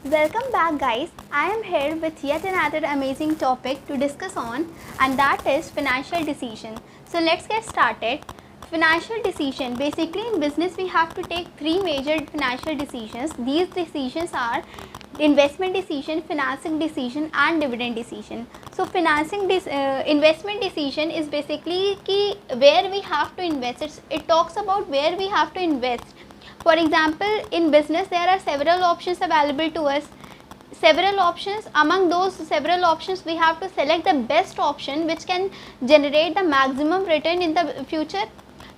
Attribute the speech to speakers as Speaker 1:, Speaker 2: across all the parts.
Speaker 1: Welcome back guys. I am here with yet another amazing topic to discuss on, and that is financial decision. So let's get started. Financial decision, basically in business we have to take three major financial decisions. These decisions are investment decision, financing decision and dividend decision. So investment decision is basically ki where we have to invest. It talks about where we have to invest. For example, in business there are several options available to us. Several options, among those several options we have to select the best option which can generate the maximum return in the future.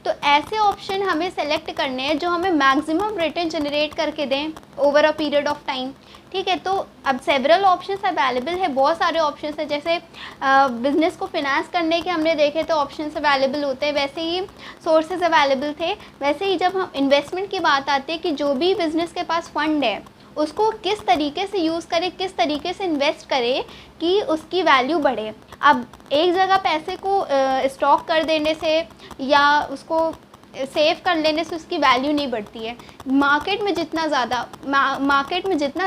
Speaker 1: तो ऐसे option हमें select करने हैं जो हमें maximum return generate करके दें over a period of time. ठीक है, तो अब सेवरल ऑप्शंस अवेलेबल है, बहुत सारे ऑप्शंस हैं. जैसे बिज़नेस को फिनेंस करने के हमने देखे तो ऑप्शंस अवेलेबल होते हैं, वैसे ही सोर्सेज अवेलेबल थे. वैसे ही जब हम इन्वेस्टमेंट की बात आती है कि जो भी बिज़नेस के पास फंड है उसको किस तरीके से यूज़ करें, किस तरीके से इन्वेस्ट करें कि उसकी वैल्यू बढ़े. अब एक जगह पैसे को स्टॉक कर देने से या उसको सेव कर लेने से उसकी वैल्यू नहीं बढ़ती है. मार्केट में जितना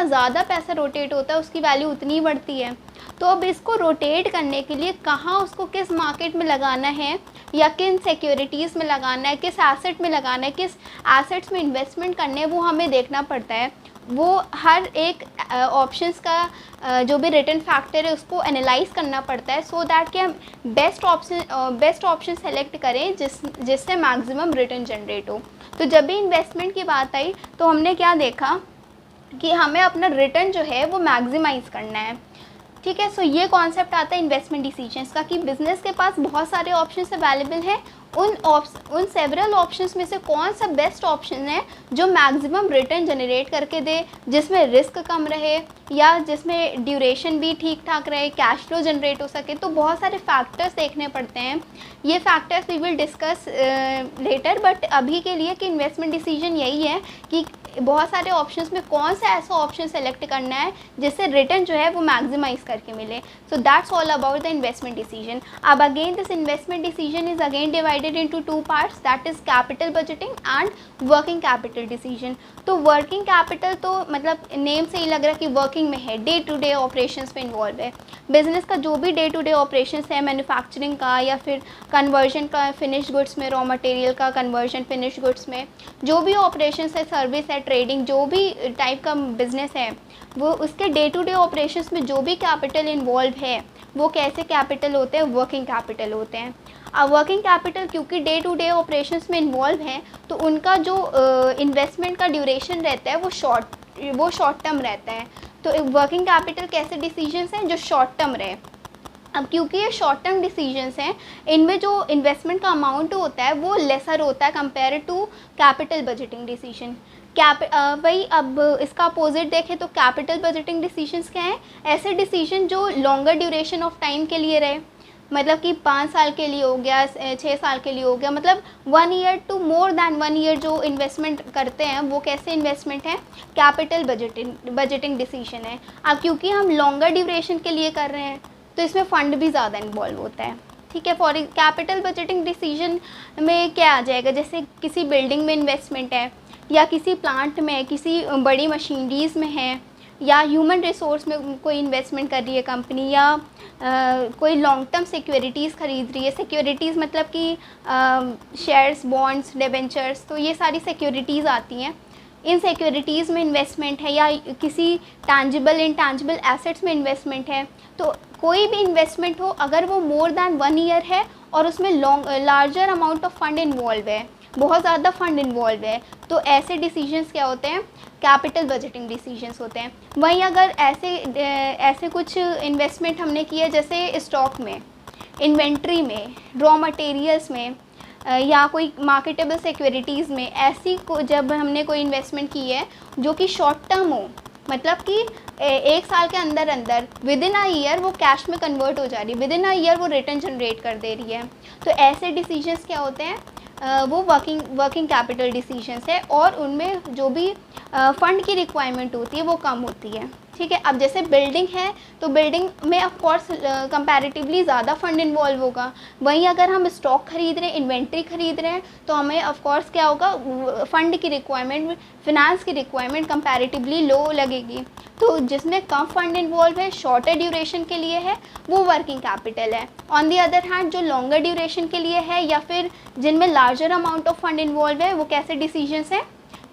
Speaker 1: ज़्यादा पैसा रोटेट होता है उसकी वैल्यू उतनी ही बढ़ती है. तो अब इसको रोटेट करने के लिए कहाँ उसको किस मार्केट में लगाना है या किन सिक्योरिटीज़ में लगाना है, किस एसेट में लगाना है, किस एसेट्स में इन्वेस्टमेंट करने है, वो हमें देखना पड़ता है. वो हर एक ऑप्शंस का जो भी रिटर्न फैक्टर है उसको एनालाइज करना पड़ता है सो दैट कि हम बेस्ट ऑप्शन सेलेक्ट करें जिससे मैक्सिमम रिटर्न जनरेट हो. तो जब भी इन्वेस्टमेंट की बात आई तो हमने क्या देखा कि हमें अपना रिटर्न जो है वो मैक्सिमाइज़ करना है. ठीक है, सो ये कॉन्सेप्ट आता है इन्वेस्टमेंट डिसीजंस का कि बिज़नेस के पास बहुत सारे ऑप्शंस अवेलेबल हैं. उन सेवरल ऑप्शंस में से कौन सा बेस्ट ऑप्शन है जो मैक्सिमम रिटर्न जनरेट करके दे, जिसमें रिस्क कम रहे या जिसमें ड्यूरेशन भी ठीक ठाक रहे, कैश फ्लो जनरेट हो सके. तो बहुत सारे फैक्टर्स देखने पड़ते हैं. ये factors we will discuss later, but अभी के लिए कि इन्वेस्टमेंट डिसीजन यही है कि बहुत सारे ऑप्शंस में कौन सा ऐसा ऑप्शन सेलेक्ट करना है जिससे रिटर्न जो है वो मैक्सिमाइज करके मिले. So that's all about the investment decision. अब again this investment decision is again divided into two parts, that is capital budgeting and working capital decision. तो वर्किंग कैपिटल तो मतलब नेम से ही लग रहा है कि वर्किंग में है, डे टू डे ऑपरेशंस में इन्वॉल्व है. बिजनेस का जो भी डे टू डे ऑपरेशंस है, मैन्युफैक्चरिंग का या फिर कन्वर्जन का फिनिश गुड्स में, रॉ मटेरियल का कन्वर्जन फिनिश गुड्स में, जो भी ऑपरेशंस है, सर्विस है, ट्रेडिंग, जो भी टाइप का बिजनेस है, वो उसके डे टू डे ऑपरेशंस में जो भी कैपिटल इन्वॉल्व है वो कैसे कैपिटल होते हैं, वर्किंग कैपिटल होते हैं. अब वर्किंग कैपिटल क्योंकि डे टू डे ऑपरेशंस में इन्वॉल्व हैं तो उनका जो इन्वेस्टमेंट का ड्यूरेशन रहता है वो शॉर्ट टर्म रहता है. तो वर्किंग कैपिटल कैसे डिसीजंस हैं जो शॉर्ट टर्म रहे. अब क्योंकि ये शॉर्ट टर्म डिसीजंस हैं, इनमें जो इन्वेस्टमेंट का अमाउंट होता है वो लेसर होता है compare to capital budgeting decision. वही अब इसका अपोजिट देखें तो कैपिटल बजटिंग डिसीजंस क्या हैं, ऐसे डिसीजन जो लॉन्गर ड्यूरेशन ऑफ टाइम के लिए रहे, मतलब कि 5 साल के लिए हो गया, 6 साल के लिए हो गया, मतलब 1 year to more than 1 year जो इन्वेस्टमेंट करते हैं वो कैसे इन्वेस्टमेंट है, कैपिटल बजटिंग डिसीजन है. अब क्योंकि हम लॉन्गर ड्यूरेशन के लिए कर रहे हैं तो इसमें फ़ंड भी ज़्यादा इन्वॉल्व होता है. ठीक है, फॉर कैपिटल बजटिंग डिसीजन में क्या आ जाएगा, जैसे किसी बिल्डिंग में इन्वेस्टमेंट है या किसी प्लांट में, किसी बड़ी मशीनरीज़ में है या ह्यूमन रिसोर्स में कोई इन्वेस्टमेंट कर रही है कंपनी, या कोई लॉन्ग टर्म सिक्योरिटीज़ खरीद रही है. सिक्योरिटीज़ मतलब कि शेयर्स, बॉन्ड्स, डिबेंचर्स, तो ये सारी सिक्योरिटीज़ आती हैं. इन सिक्योरिटीज़ में इन्वेस्टमेंट है या किसी टैंजिबल इंटैंजिबल एसेट्स में इन्वेस्टमेंट है. तो कोई भी इन्वेस्टमेंट हो अगर वो मोर दैन 1 ईयर है और उसमें larger amount of fund involve है, बहुत ज़्यादा फंड इन्वॉल्व है, तो ऐसे डिसीजंस क्या होते हैं, कैपिटल बजटिंग डिसीजंस होते हैं. वहीं अगर ऐसे कुछ इन्वेस्टमेंट हमने किया जैसे स्टॉक में, इन्वेंट्री में, रॉ मटेरियल्स में या कोई मार्केटेबल सिक्योरिटीज़ में, ऐसी जब हमने कोई इन्वेस्टमेंट की है जो कि शॉर्ट टर्म हो, मतलब कि 1 साल के अंदर विद इन अ ईयर वो कैश में कन्वर्ट हो जा रही है, विद इन अ ईयर वो रिटर्न जनरेट कर दे रही है, तो ऐसे डिसीजंस क्या होते हैं, वो वर्किंग कैपिटल डिसीजंस है और उनमें जो भी फ़ंड की रिक्वायरमेंट होती है वो कम होती है. ठीक है। अब जैसे बिल्डिंग है तो बिल्डिंग में ऑफ कोर्स कंपैरेटिवली ज़्यादा फंड इन्वॉल्व होगा। वहीं अगर हम स्टॉक खरीद रहे हैं, इन्वेंट्री खरीद रहे हैं, तो हमें ऑफ कोर्स क्या होगा, फंड की रिक्वायरमेंट, फिनांस की रिक्वायरमेंट कंपैरेटिवली लो लगेगी। तो जिसमें कम फंड इन्वॉल्व है, शॉर्टर ड्यूरेशन के लिए है, वो वर्किंग कैपिटल है। ऑन दी अदर हैंड जो लॉन्गर ड्यूरेशन के लिए है या फिर जिनमें larger amount of fund involve है, वो कैसे डिसीजंस हैं,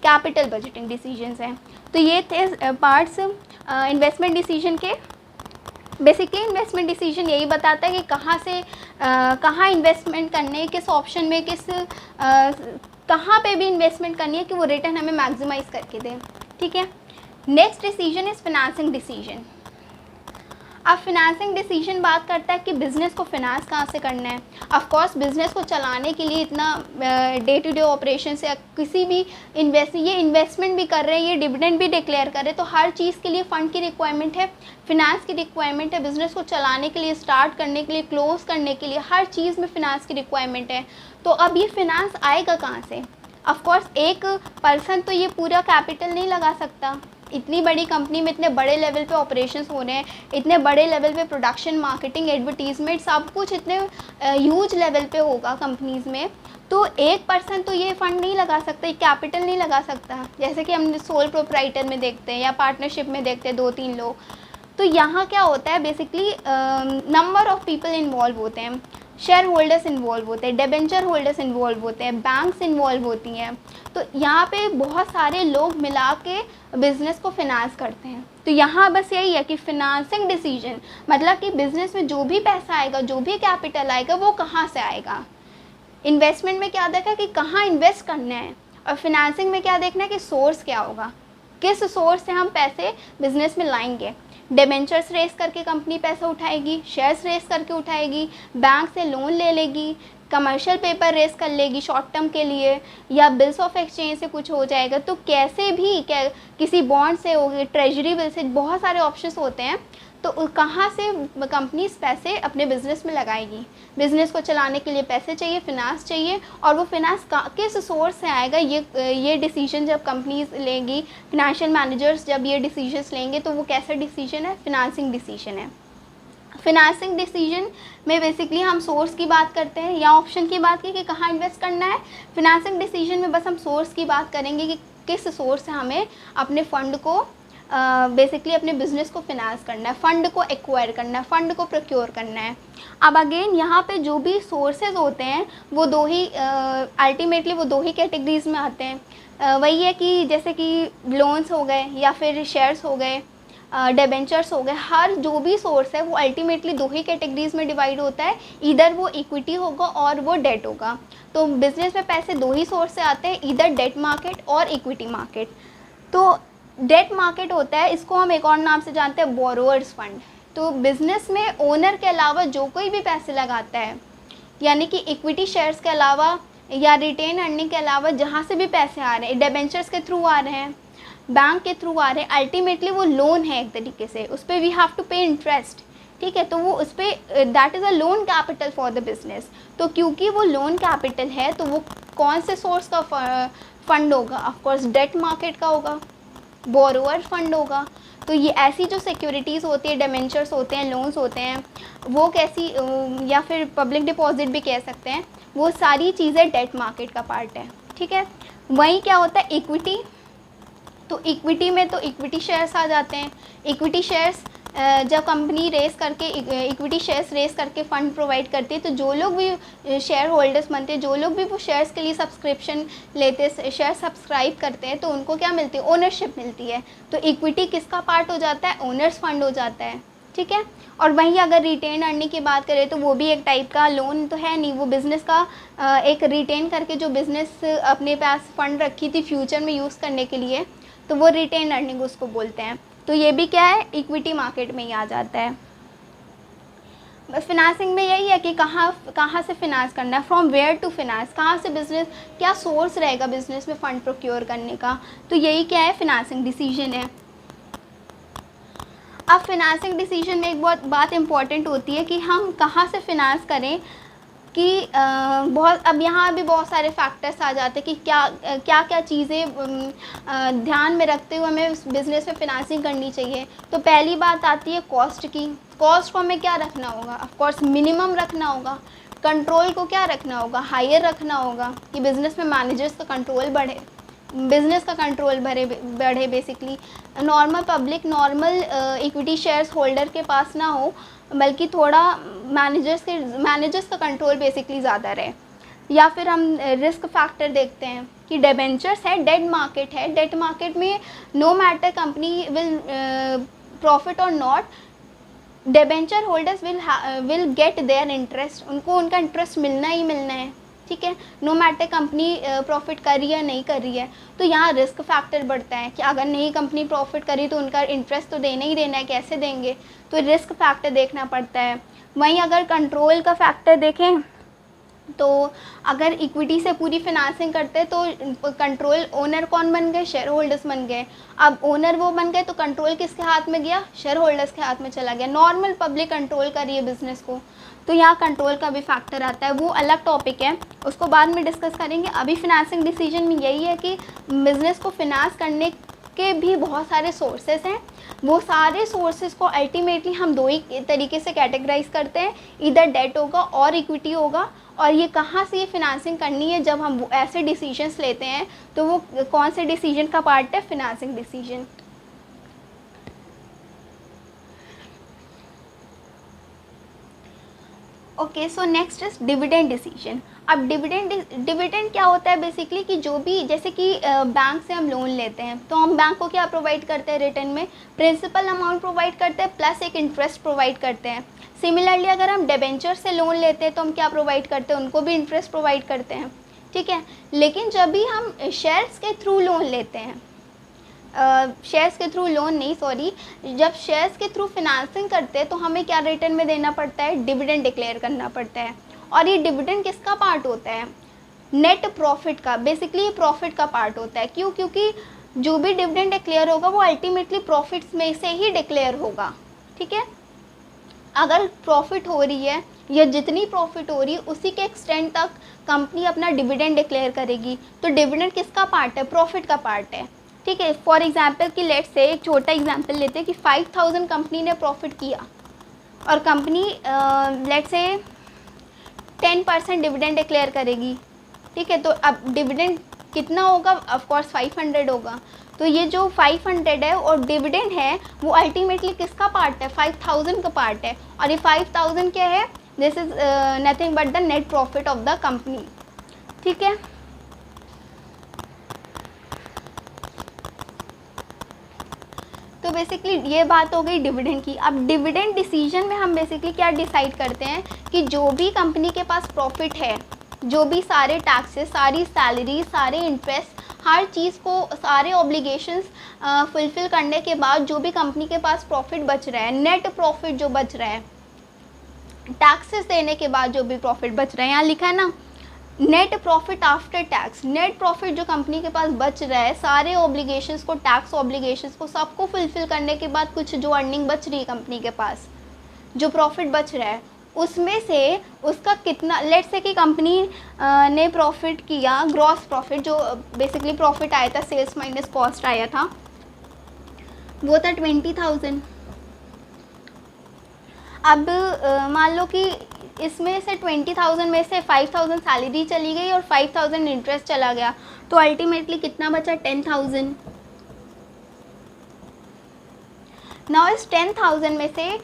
Speaker 1: कैपिटल बजटिंग डिसीजंस हैं। तो ये थे पार्ट्स इन्वेस्टमेंट डिसीजन के। बेसिकली इन्वेस्टमेंट डिसीजन यही बताता है कि कहाँ इन्वेस्टमेंट करने, किस ऑप्शन में, कहाँ पे भी इन्वेस्टमेंट करनी है कि वो रिटर्न हमें मैक्सिमाइज करके दें, ठीक है। Next decision is financing decision. अब फिनांसिंग डिसीजन बात करता है कि बिज़नेस को फिनांस कहाँ से करना है। ऑफ कोर्स बिज़नेस को चलाने के लिए इतना डे टू डे ऑपरेशन से किसी भी इन्वेस्टमेंट भी कर रहे हैं, ये डिविडेंड भी डिक्लेयर कर रहे हैं, तो हर चीज़ के लिए फ़ंड की रिक्वायरमेंट है, फिनांस की रिक्वायरमेंट है। बिज़नेस को चलाने के लिए, स्टार्ट करने के लिए, क्लोज़ करने के लिए, हर चीज़ में फ़िनांस की रिक्वायरमेंट है। तो अब ये फिनांस आएगा कहाँ से? ऑफ कोर्स एक पर्सन तो ये पूरा कैपिटल नहीं लगा सकता। इतनी बड़ी कंपनी में इतने बड़े लेवल पे ऑपरेशंस हो रहे हैं, इतने बड़े लेवल पे प्रोडक्शन, मार्केटिंग, एडवर्टीजमेंट, सब कुछ इतने ह्यूज लेवल पे होगा कंपनीज़ में। तो एक पर्सन तो ये फंड नहीं लगा सकता, कैपिटल नहीं लगा सकता, जैसे कि हम सोल प्रोप्राइटर में देखते हैं या पार्टनरशिप में देखते हैं 2-3 लोग। तो यहाँ क्या होता है, basically number of people involve होते हैं, शेयर होल्डर्स इन्वॉल्व होते हैं, डिबेंचर होल्डर्स इन्वॉल्व होते हैं, बैंक्स इन्वॉल्व होती हैं। तो यहाँ पे बहुत सारे लोग मिला के बिज़नेस को फिनांस करते हैं। तो यहाँ बस यही है कि फिनांसिंग डिसीजन मतलब कि बिज़नेस में जो भी पैसा आएगा, जो भी कैपिटल आएगा, वो कहाँ से आएगा। इन्वेस्टमेंट में क्या देखा कि कहाँ इन्वेस्ट करना है, और फिनांसिंग में क्या देखना है कि सोर्स क्या होगा, किस सोर्स से हम पैसे बिज़नेस में लाएंगे। डिबेंचर्स रेस करके कंपनी पैसा उठाएगी, शेयर्स रेस करके उठाएगी, बैंक से लोन ले लेगी, कमर्शियल पेपर रेस कर लेगी शॉर्ट टर्म के लिए, या बिल्स ऑफ एक्सचेंज से कुछ हो जाएगा। तो कैसे भी किसी बॉन्ड से होगी, ट्रेजरी बिल से, बहुत सारे ऑप्शंस होते हैं। तो कहाँ से कंपनीज पैसे अपने बिज़नेस में लगाएगी। बिज़नेस को चलाने के लिए पैसे चाहिए, फिनांस चाहिए, और वो फिनांस किस सोर्स से आएगा, ये डिसीजन जब कंपनीज लेंगी, फिनेंशियल मैनेजर्स जब ये डिसीजंस लेंगे, तो वो कैसा डिसीजन है, फिनांसिंग डिसीजन है। फिनांसिंग डिसीजन में बेसिकली हम सोर्स की बात करते हैं या ऑप्शन की बात की कि कहाँ इन्वेस्ट करना है। फिनांसिंग डिसीजन में बस हम सोर्स की बात करेंगे कि किस सोर्स से हमें अपने फ़ंड को बेसिकली अपने बिज़नेस को फिनांस करना है, फ़ंड को एक्वायर करना है, फ़ंड को प्रोक्योर करना है। अब अगेन यहाँ पे जो भी सोर्सेज होते हैं वो अल्टीमेटली वो दो ही कैटेगरीज़ में आते हैं। वही है कि जैसे कि लोन्स हो गए या फिर शेयर्स हो गए, डिबेंचर्स हो गए, हर जो भी सोर्स है वो अल्टीमेटली दो ही कैटेगरीज़ में डिवाइड होता है, इधर वो इक्विटी होगा और वो डेट होगा। तो बिज़नेस में पैसे दो ही सोर्स से आते हैं, इधर डेट मार्केट और इक्विटी मार्केट। तो डेट मार्केट होता है, इसको हम एक और नाम से जानते हैं बोरोअर्स फंड। तो बिज़नेस में ओनर के अलावा जो कोई भी पैसे लगाता है, यानी कि इक्विटी शेयर्स के अलावा या रिटेन अर्निंग के अलावा जहाँ से भी पैसे आ रहे हैं, डिबेंचर्स के थ्रू आ रहे हैं, बैंक के थ्रू आ रहे हैं, अल्टीमेटली वो लोन है एक तरीके से, उस पर वी हैव टू पे इंटरेस्ट, ठीक है। तो वो उस पर that is a loan capital for the business. तो क्योंकि वो लोन कैपिटल है, तो वो कौन से सोर्स का फंड होगा, ऑफकोर्स डेट मार्केट का होगा, बोरोअर फंड होगा। तो ये ऐसी जो सिक्योरिटीज़ होती है, डिबेंचर्स होते हैं, लोन्स होते हैं, वो कैसी, या फिर पब्लिक डिपॉजिट भी कह सकते हैं, वो सारी चीज़ें डेट मार्केट का पार्ट है, ठीक है। वहीं क्या होता है, इक्विटी। तो इक्विटी में तो इक्विटी शेयर्स आ जाते हैं। इक्विटी शेयर्स जब कंपनी रेस करके इक्विटी शेयर्स रेस करके फ़ंड प्रोवाइड करती है, तो जो लोग भी शेयर होल्डर्स बनते हैं, जो लोग भी वो शेयर्स के लिए सब्सक्रिप्शन लेते, शेयर सब्सक्राइब करते हैं, तो उनको क्या मिलती है, ओनरशिप मिलती है। तो इक्विटी किसका पार्ट हो जाता है, ओनर्स फंड हो जाता है, ठीक है। और वहीं अगर रिटेन अर्निंग की बात करें तो वो भी एक टाइप का लोन तो है नहीं, वो बिज़नेस का एक रिटेन करके जो बिज़नेस अपने पास फ़ंड रखी थी फ्यूचर में यूज़ करने के लिए, तो वो रिटेन अर्निंग उसको बोलते हैं। तो ये भी क्या है, इक्विटी मार्केट में ही आ जाता है। बस फिनांसिंग में यही है कि कहाँ से फिनांस करना है, फ्रॉम वेयर टू फिनांस, कहाँ से बिज़नेस, क्या सोर्स रहेगा बिज़नेस में फ़ंड प्रोक्योर करने का। तो यही क्या है, फिनांसिंग डिसीजन है। अब फिनांसिंग डिसीजन में एक बहुत बात इम्पॉर्टेंट होती है कि हम कहाँ से फिनांस करें, कि बहुत, अब यहाँ भी बहुत सारे फैक्टर्स आ जाते हैं कि क्या क्या चीज़ें ध्यान में रखते हुए हमें उस बिज़नेस में फिनांसिंग करनी चाहिए। तो पहली बात आती है कॉस्ट की। कॉस्ट को हमें क्या रखना होगा, ऑफ कोर्स मिनिमम रखना होगा। कंट्रोल को क्या रखना होगा, हायर रखना होगा कि बिज़नेस में मैनेजर्स का कंट्रोल बढ़े, बिज़नेस का कंट्रोल बढ़े basically. Normal public, normal equity shares holder के पास ना हो, बल्कि थोड़ा मैनेजर्स का कंट्रोल बेसिकली ज़्यादा रहे। या फिर हम रिस्क फैक्टर देखते हैं कि डिबेंचर्स है, डेट मार्केट है। डेट मार्केट में no matter company will profit और not, debenture holders will get their interest, उनको उनका इंटरेस्ट मिलना ही मिलना है, ठीक है, नो मैटर कंपनी प्रॉफिट कर रही है नहीं कर रही है। तो यहाँ रिस्क फैक्टर बढ़ता है कि अगर नहीं कंपनी प्रॉफिट करी तो उनका इंटरेस्ट तो देना ही देना है, कैसे देंगे, तो रिस्क फैक्टर देखना पड़ता है। वहीं अगर कंट्रोल का फैक्टर देखें तो अगर इक्विटी से पूरी फिनांसिंग करते हैं तो कंट्रोल, ओनर कौन बन गए, शेयर होल्डर्स बन गए। अब ओनर वो बन गए तो कंट्रोल किसके हाथ में गया, शेयर होल्डर्स के हाथ में चला गया। नॉर्मल पब्लिक कंट्रोल कर रही है बिज़नेस को, तो यहाँ कंट्रोल का भी फैक्टर आता है, वो अलग टॉपिक है, उसको बाद में डिस्कस करेंगे। अभी फिनांसिंग डिसीजन में यही है कि बिज़नेस को फिनांस करने के भी बहुत सारे सोर्सेस हैं। वो सारे सोर्सेज को अल्टीमेटली हम दो ही तरीके से कैटेगराइज करते हैं, इधर डेट होगा और इक्विटी होगा। और ये कहाँ से ये फिनांसिंग करनी है, जब हम ऐसे डिसीजंस लेते हैं तो वो कौन से डिसीजन का पार्ट है, financing decision. Okay, so next is dividend decision. अब डिविडेंड क्या होता है बेसिकली कि जो भी, जैसे कि बैंक से हम लोन लेते हैं तो हम बैंक को क्या प्रोवाइड करते हैं, रिटर्न में प्रिंसिपल अमाउंट प्रोवाइड करते हैं प्लस एक इंटरेस्ट प्रोवाइड करते हैं। सिमिलरली अगर हम डिबेंचर से लोन लेते हैं तो हम क्या प्रोवाइड करते हैं, उनको भी इंटरेस्ट प्रोवाइड करते हैं, ठीक है। लेकिन जब भी हम शेयर्स के थ्रू लोन लेते हैं, शेयर्स के थ्रू लोन नहीं, सॉरी, जब शेयर्स के थ्रू फिनांसिंग करते हैं तो हमें क्या रिटर्न में देना पड़ता है, डिविडेंड डिक्लेयर करना पड़ता है। और ये डिविडेंड किसका पार्ट होता है, नेट प्रॉफिट का, बेसिकली प्रॉफिट का पार्ट होता है। क्यों, क्योंकि जो भी डिविडेंड डिक्लेयर होगा वो अल्टीमेटली प्रॉफिट्स में से ही डिक्लेयर होगा, ठीक है। अगर प्रॉफिट हो रही है या जितनी प्रॉफिट हो रही है उसी के एक्सटेंड तक कंपनी अपना डिविडेंड डिक्लेयर करेगी। तो डिविडेंड किसका पार्ट है, प्रॉफिट का पार्ट है, ठीक है। फॉर एग्जांपल कि लेट्स से एक छोटा एग्जांपल लेते हैं कि 5000 कंपनी ने प्रॉफिट किया और company let's say 10% dividend declare करेगी, ठीक है। तो अब डिविडेंड कितना होगा, ऑफ कोर्स 500 होगा। तो ये जो 500 है और डिविडेंड है वो अल्टीमेटली किसका पार्ट है, 5000 का पार्ट है। और ये 5000 क्या है, this is nothing but the net profit of the company, ठीक है। तो बेसिकली ये बात हो गई डिविडेंड की। अब डिविडेंड डिसीजन में हम बेसिकली क्या डिसाइड करते हैं कि जो भी कंपनी के पास प्रॉफिट है, जो भी सारे टैक्सेस, सारी सैलरी, सारे इंटरेस्ट, हर चीज़ को, सारे ऑब्लिगेशंस फुलफ़िल करने के बाद जो भी कंपनी के पास प्रॉफिट बच रहा है, नेट प्रॉफिट जो बच रहा है, टैक्सेस देने के बाद जो भी प्रॉफिट बच रहा है, यहाँ लिखा है ना net profit after tax, net profit जो कंपनी के पास बच रहा है, सारे ऑब्लिगेशंस को, टैक्स ऑब्लिगेशंस को सबको फुलफ़िल करने के बाद कुछ जो अर्निंग बच रही है कंपनी के पास, जो प्रॉफिट बच रहा है, उसमें से उसका कितना, लेट्स से कि कंपनी ने प्रॉफिट किया, ग्रॉस प्रॉफिट जो बेसिकली प्रॉफिट आया था, सेल्स माइनस कॉस्ट आया था, वो था 20,000। अब मान लो कि इसमें से 20,000 में से 5,000 सैलरी चली गई और 5,000 इंटरेस्ट चला गया, तो अल्टीमेटली कितना बचा, 10,000। नाउ इस 10,000 में से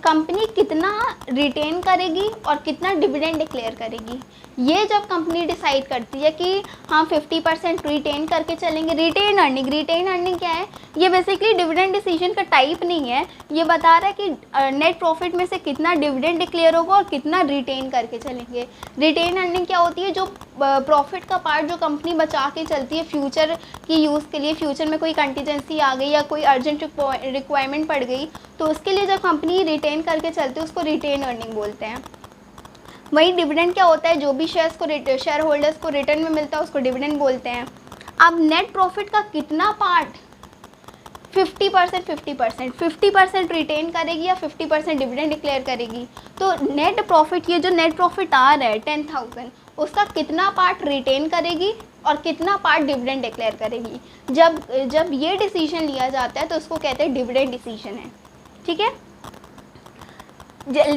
Speaker 1: कंपनी कितना रिटेन करेगी और कितना डिविडेंड डिक्लेयर करेगी, ये जब कंपनी डिसाइड करती है कि हाँ 50% रिटेन करके चलेंगे। रिटेन अर्निंग क्या है, ये बेसिकली डिविडेंड डिसीजन का टाइप नहीं है, ये बता रहा है कि नेट प्रॉफिट में से कितना डिविडेंड डिक्लेयर होगा और कितना रिटेन करके चलेंगे। रिटेन अर्निंग क्या होती है, जो प्रॉफिट का पार्ट जो कंपनी बचा के चलती है फ्यूचर की यूज़ के लिए, फ्यूचर में कोई कंटीजेंसी आ गई या कोई अर्जेंट रिक्वायरमेंट पड़ गई तो उसके लिए जब कंपनी रिटेन करके चलती है उसको रिटेन अर्निंग बोलते हैं। वही डिविडेंड क्या होता है, जो भी शेयर होल्डर्स को रिटर्न में मिलता है उसको डिविडेंड बोलते हैं। अब नेट प्रॉफिट का कितना पार्ट 50%, 50% रिटेन करेगी या 50% डिविडेंड डिक्लेयर करेगी। तो नेट प्रॉफिट, ये जो नेट प्रॉफिट आ रहा है 10,000, उसका कितना पार्ट रिटेन करेगी और कितना पार्ट डिविडेंड डिक्लेयर करेगी। जब ये डिसीजन लिया जाता है तो उसको कहते हैं डिविडेंड डिसीजन है, ठीक है।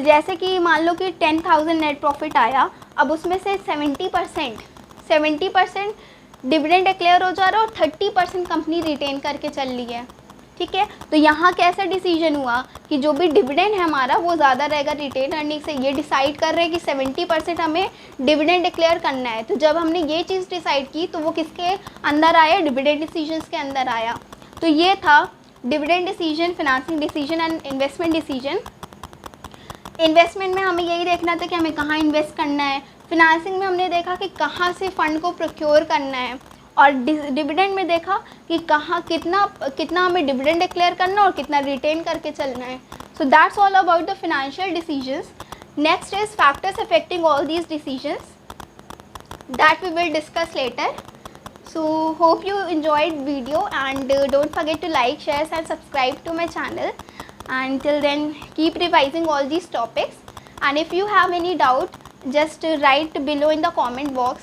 Speaker 1: जैसे कि मान लो कि 10,000 नेट प्रॉफिट आया, अब उसमें से 70% डिविडेंड डिक्लेयर हो जा रहा है और 30% कंपनी रिटेन करके चल रही है, ठीक है। तो यहाँ कैसा डिसीजन हुआ कि जो भी डिविडेंड है हमारा वो ज़्यादा रहेगा रिटेन अर्निंग से। ये डिसाइड कर रहे हैं कि 70% हमें डिविडेंड डिक्लेयर करना है। तो जब हमने ये चीज़ डिसाइड की तो वो किसके अंदर आया, डिविडेंड डिसीजंस के अंदर आया। तो ये था dividend decision, financing decision and investment decision. Investment में हमें यही देखना था कि हमें कहाँ इन्वेस्ट करना है। फिनांसिंग में हमने देखा कि कहाँ से फ़ंड को प्रोक्योर करना है। और डिविडेंड में देखा कि कहाँ कितना हमें डिविडेंड डिक्लेयर करना और कितना रिटेन करके चलना है। So that's all about the financial decisions. Next is factors affecting all these decisions that we will discuss later. So hope you enjoyed video and don't forget to like, share and subscribe to my channel. And till then keep revising all these topics, and if you have any doubt just write below in the comment box.